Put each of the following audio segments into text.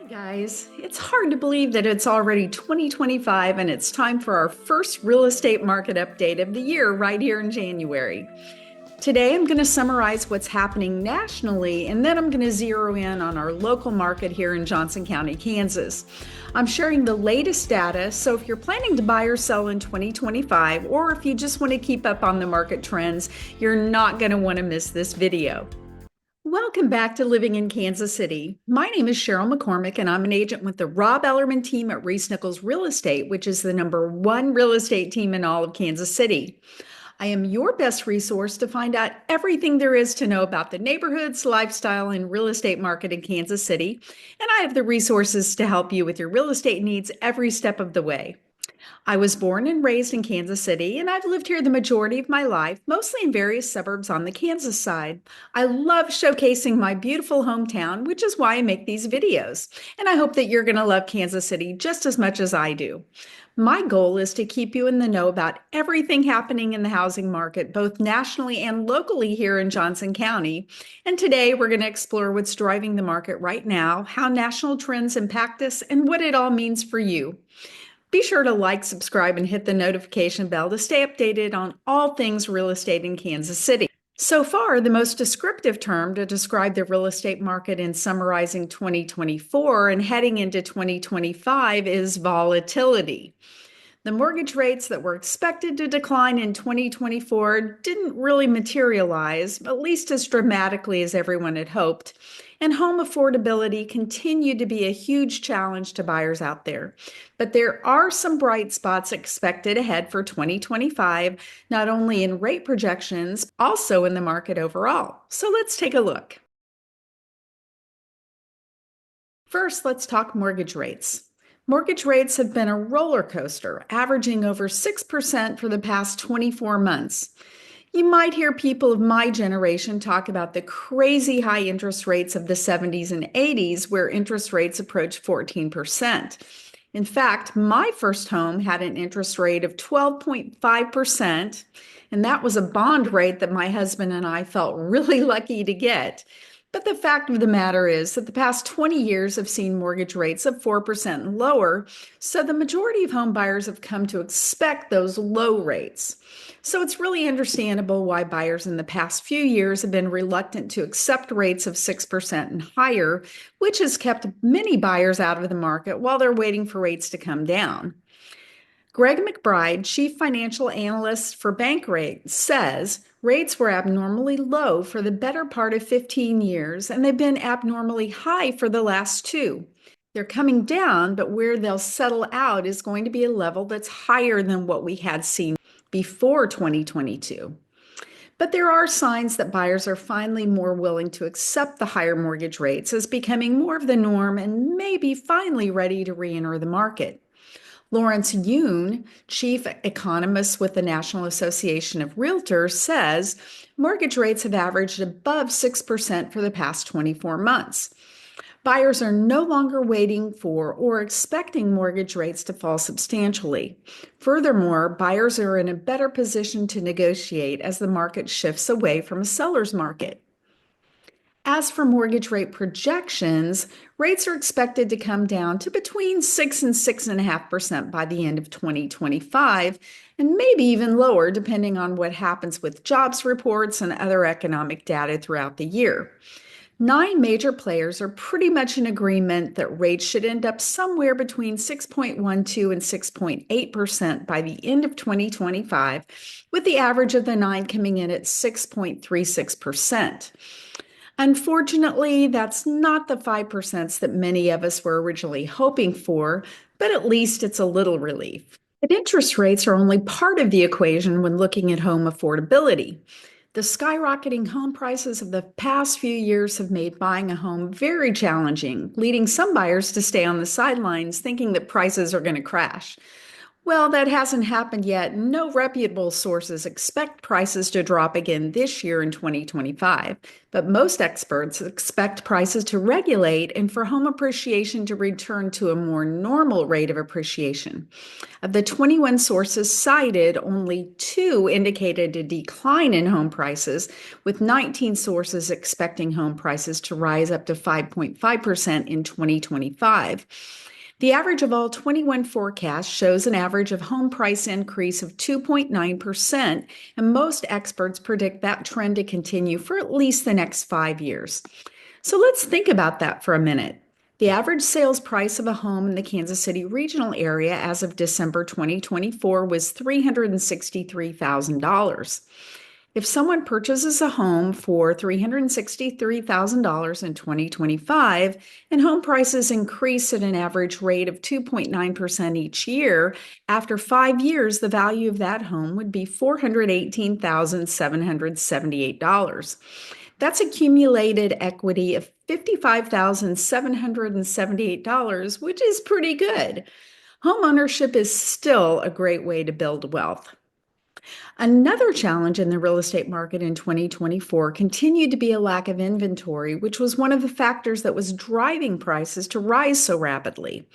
Guys, it's hard to believe that it's already 2025 and it's time for our first real estate market update of the year right here in January. Today, I'm going to summarize what's happening nationally, and then I'm going to zero in on our local market here in Johnson County, Kansas. I'm sharing the latest data, so if you're planning to buy or sell in 2025, or if you just want to keep up on the market trends, you're not going to want to miss this video. Welcome back to Living in Kansas City. My name is Cheryl McCormick, and I'm an agent with the Rob Ellerman team at ReeceNichols Real Estate, which is the #1 real estate team in all of Kansas City. I am your best resource to find out everything there is to know about the neighborhoods, lifestyle, and real estate market in Kansas City, and I have the resources to help you with your real estate needs every step of the way. I was born and raised in Kansas City, and I've lived here the majority of my life, mostly in various suburbs on the Kansas side. I love showcasing my beautiful hometown, which is why I make these videos. And I hope that you're going to love Kansas City just as much as I do. My goal is to keep you in the know about everything happening in the housing market, both nationally and locally here in Johnson County. And today we're going to explore what's driving the market right now, how national trends impact us, and what it all means for you. Be sure to like, subscribe, and hit the notification bell to stay updated on all things real estate in Kansas City. So far, the most descriptive term to describe the real estate market in summarizing 2024 and heading into 2025 is volatility. The mortgage rates that were expected to decline in 2024 didn't really materialize, at least as dramatically as everyone had hoped, and home affordability continued to be a huge challenge to buyers out there. But there are some bright spots expected ahead for 2025, not only in rate projections, also in the market overall. So let's take a look. First, let's talk mortgage rates. Mortgage rates have been a roller coaster, averaging over 6% for the past 24 months. You might hear people of my generation talk about the crazy high interest rates of the 70s and 80s, where interest rates approached 14%. In fact, my first home had an interest rate of 12.5%, and that was a bond rate that my husband and I felt really lucky to get. But the fact of the matter is that the past 20 years have seen mortgage rates of 4% and lower, so the majority of home buyers have come to expect those low rates. So it's really understandable why buyers in the past few years have been reluctant to accept rates of 6% and higher, which has kept many buyers out of the market while they're waiting for rates to come down. Greg McBride, chief financial analyst for Bankrate, says rates were abnormally low for the better part of 15 years, and they've been abnormally high for the last two. They're coming down, but where they'll settle out is going to be a level that's higher than what we had seen before 2022. But there are signs that buyers are finally more willing to accept the higher mortgage rates as becoming more of the norm and maybe finally ready to re-enter the market. Lawrence Yoon, chief economist with the National Association of Realtors, says mortgage rates have averaged above 6% for the past 24 months. Buyers are no longer waiting for or expecting mortgage rates to fall substantially. Furthermore, buyers are in a better position to negotiate as the market shifts away from a seller's market. As for mortgage rate projections, rates are expected to come down to between 6 and 6.5% by the end of 2025, and maybe even lower depending on what happens with jobs reports and other economic data throughout the year. 9 major players are pretty much in agreement that rates should end up somewhere between 6.12 and 6.8% by the end of 2025, with the average of the 9 coming in at 6.36%. Unfortunately, that's not the 5% that many of us were originally hoping for, but at least it's a little relief. But interest rates are only part of the equation when looking at home affordability. The skyrocketing home prices of the past few years have made buying a home very challenging, leading some buyers to stay on the sidelines thinking that prices are going to crash. Well, that hasn't happened yet. No reputable sources expect prices to drop again this year in 2025, but most experts expect prices to regulate and for home appreciation to return to a more normal rate of appreciation. Of the 21 sources cited, only two indicated a decline in home prices, with 19 sources expecting home prices to rise up to 5.5% in 2025. The average of all 21 forecasts shows an average of home price increase of 2.9%, and most experts predict that trend to continue for at least the next 5 years. So let's think about that for a minute. The average sales price of a home in the Kansas City regional area as of December 2024 was $363,000. If someone purchases a home for $363,000 in 2025 and home prices increase at an average rate of 2.9% each year, after 5 years, the value of that home would be $418,778. That's accumulated equity of $55,778, which is pretty good. Home ownership is still a great way to build wealth. Another challenge in the real estate market in 2024 continued to be a lack of inventory, which was one of the factors that was driving prices to rise so rapidly.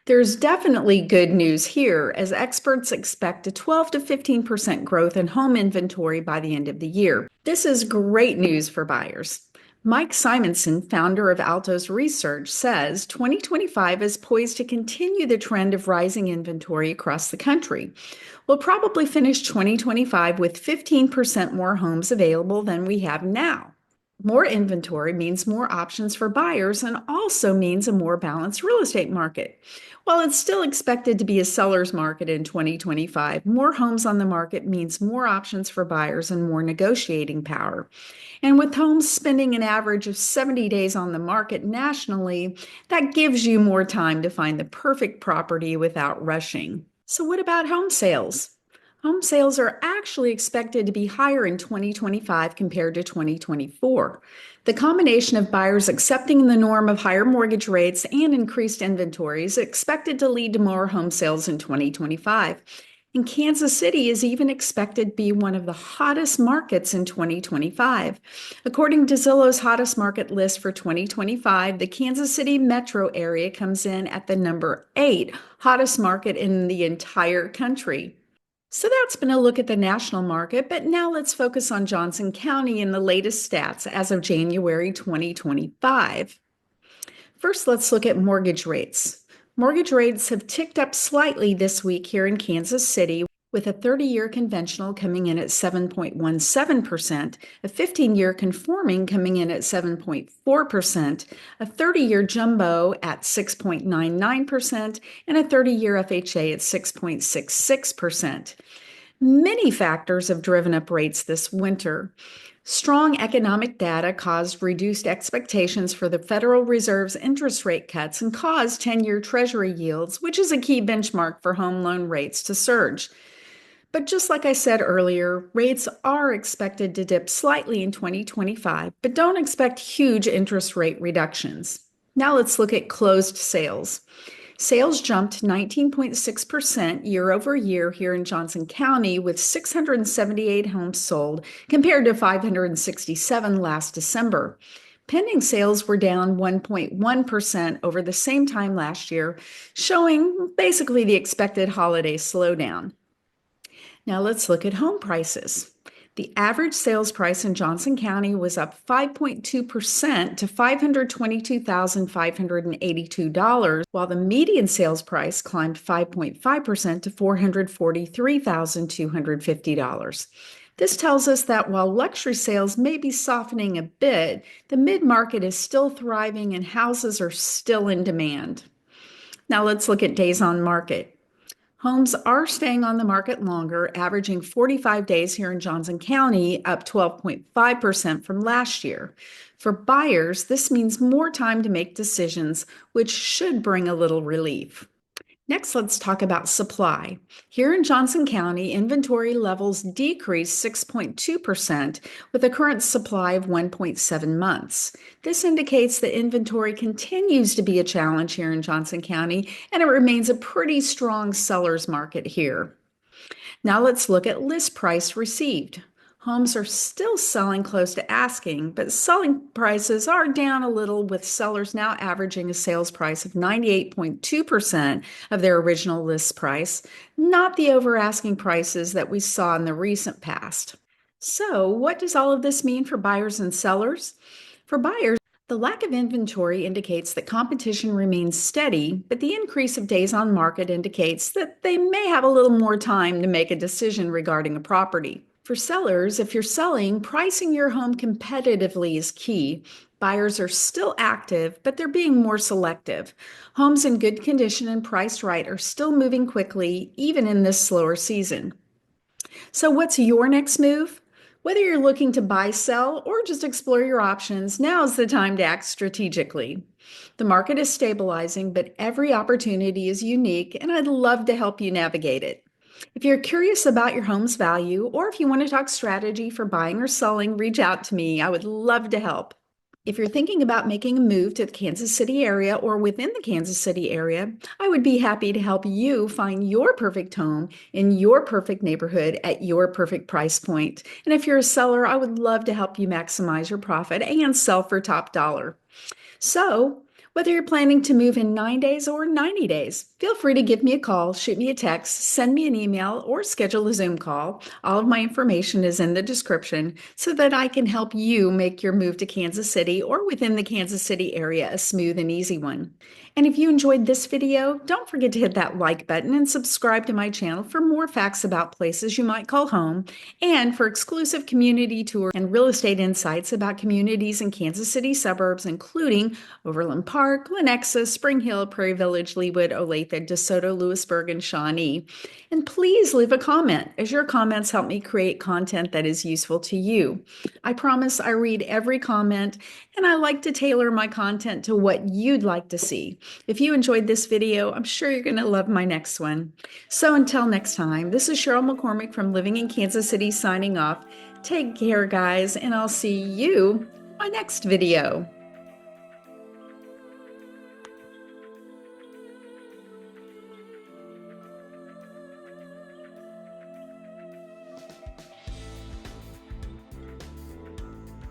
There's definitely good news here, as experts expect a 12 to 15% growth in home inventory by the end of the year. This is great news for buyers. Mike Simonson, founder of Altos Research, says 2025 is poised to continue the trend of rising inventory across the country. We'll probably finish 2025 with 15% more homes available than we have now. More inventory means more options for buyers and also means a more balanced real estate market. While it's still expected to be a seller's market in 2025, more homes on the market means more options for buyers and more negotiating power. And with homes spending an average of 70 days on the market nationally, that gives you more time to find the perfect property without rushing. So, what about home sales? Home sales are actually expected to be higher in 2025 compared to 2024. The combination of buyers accepting the norm of higher mortgage rates and increased inventory is expected to lead to more home sales in 2025. And Kansas City is even expected to be one of the hottest markets in 2025. According to Zillow's hottest market list for 2025, the Kansas City metro area comes in at the number 8 hottest market in the entire country. So that's been a look at the national market, but now let's focus on Johnson County and the latest stats as of January 2025. First, let's look at mortgage rates. Mortgage rates have ticked up slightly this week here in Kansas City, with a 30-year conventional coming in at 7.17%, a 15-year conforming coming in at 7.4%, a 30-year jumbo at 6.99%, and a 30-year FHA at 6.66%. Many factors have driven up rates this winter. Strong economic data caused reduced expectations for the Federal Reserve's interest rate cuts and caused 10-year Treasury yields, which is a key benchmark for home loan rates, to surge. But just like I said earlier, rates are expected to dip slightly in 2025, but don't expect huge interest rate reductions. Now let's look at closed sales. Sales jumped 19.6% year over year here in Johnson County, with 678 homes sold compared to 567 last December. Pending sales were down 1.1% over the same time last year, showing basically the expected holiday slowdown. Now let's look at home prices. The average sales price in Johnson County was up 5.2% to $522,582, while the median sales price climbed 5.5% to $443,250. This tells us that while luxury sales may be softening a bit, the mid-market is still thriving and houses are still in demand. Now let's look at days on market. Homes are staying on the market longer, averaging 45 days here in Johnson County, up 12.5% from last year. For buyers, this means more time to make decisions, which should bring a little relief. Next, let's talk about supply. Here in Johnson County, inventory levels decreased 6.2% with a current supply of 1.7 months. This indicates that inventory continues to be a challenge here in Johnson County, and it remains a pretty strong seller's market here. Now let's look at list price received. Homes are still selling close to asking, but selling prices are down a little, with sellers now averaging a sales price of 98.2% of their original list price, not the over asking prices that we saw in the recent past. So, what does all of this mean for buyers and sellers? For buyers, the lack of inventory indicates that competition remains steady, but the increase of days on market indicates that they may have a little more time to make a decision regarding a property. For sellers, if you're selling, pricing your home competitively is key. Buyers are still active, but they're being more selective. Homes in good condition and priced right are still moving quickly, even in this slower season. So, what's your next move? Whether you're looking to buy, sell, or just explore your options, now's the time to act strategically. The market is stabilizing, but every opportunity is unique, and I'd love to help you navigate it. If you're curious about your home's value, or if you want to talk strategy for buying or selling, reach out to me. I would love to help. If you're thinking about making a move to the Kansas City area or within the Kansas City area, I would be happy to help you find your perfect home in your perfect neighborhood at your perfect price point. And if you're a seller, I would love to help you maximize your profit and sell for top dollar. So, whether you're planning to move in 9 days or 90 days, feel free to give me a call, shoot me a text, send me an email, or schedule a Zoom call. All of my information is in the description so that I can help you make your move to Kansas City or within the Kansas City area a smooth and easy one. And if you enjoyed this video, don't forget to hit that like button and subscribe to my channel for more facts about places you might call home and for exclusive community tours and real estate insights about communities in Kansas City suburbs, including Overland Park, Lenexa, Spring Hill, Prairie Village, Leawood, Olathe, DeSoto, Lewisburg, and Shawnee. And please leave a comment, as your comments help me create content that is useful to you. I promise I read every comment, and I like to tailor my content to what you'd like to see. If you enjoyed this video, I'm sure you're going to love my next one. So until next time, this is Cheryl McCormick from Living in Kansas City signing off. Take care, guys, and I'll see you on my next video.